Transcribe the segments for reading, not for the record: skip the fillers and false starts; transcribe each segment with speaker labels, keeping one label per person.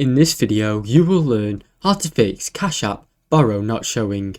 Speaker 1: In this video, you will learn how to fix Cash App Borrow not showing.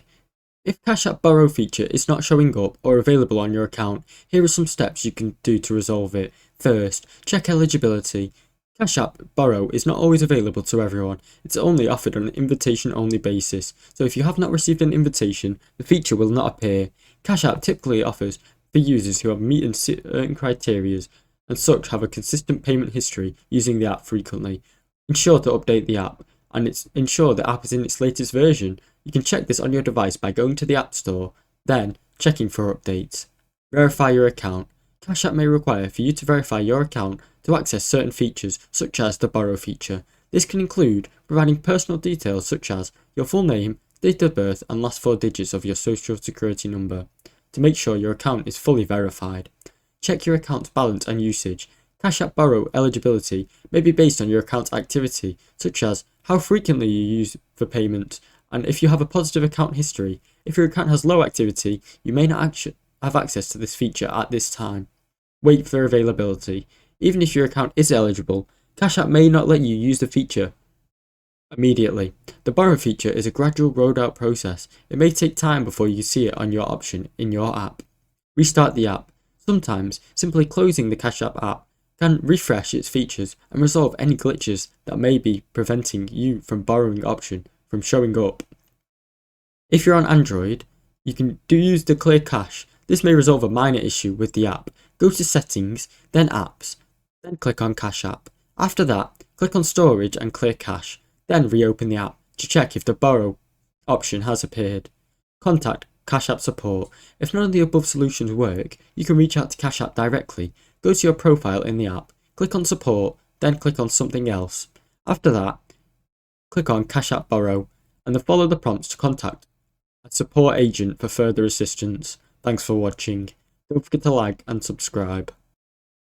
Speaker 1: If Cash App Borrow feature is not showing up or available on your account, here are some steps you can do to resolve it. First, check eligibility. Cash App Borrow is not always available to everyone. It's only offered on an invitation-only basis, so if you have not received an invitation, the feature will not appear. Cash App typically offers for users who have meeting certain criteria and such have a consistent payment history using the app frequently. Ensure to update the app, and ensure the app is in its latest version. You can check this on your device by going to the App Store, then checking for updates. Verify your account. Cash App may require for you to verify your account to access certain features, such as the Borrow feature. This can include providing personal details such as your full name, date of birth, and last 4 digits of your social security number to make sure your account is fully verified. Check your account's balance and usage. Cash App Borrow eligibility may be based on your account's activity, such as how frequently you use for payments, and if you have a positive account history. If your account has low activity, you may not have access to this feature at this time. Wait for availability. Even if your account is eligible, Cash App may not let you use the feature immediately. The Borrow feature is a gradual rolled out process. It may take time before you see it on your option in your app. Restart the app. Sometimes, simply closing the Cash App app can refresh its features and resolve any glitches that may be preventing you from borrowing option from showing up. If you're on Android, you can use the Clear Cache. This may resolve a minor issue with the app. Go to Settings, then Apps, then click on Cash App. After that, click on Storage and Clear Cache, then reopen the app to check if the Borrow option has appeared. Contact Cash App support. If none of the above solutions work, you can reach out to Cash App directly. Go to your profile in the app, click on Support, then click on Something Else. After that, click on Cash App Borrow, and then follow the prompts to contact a support agent for further assistance. Thanks for watching. Don't forget to like and subscribe.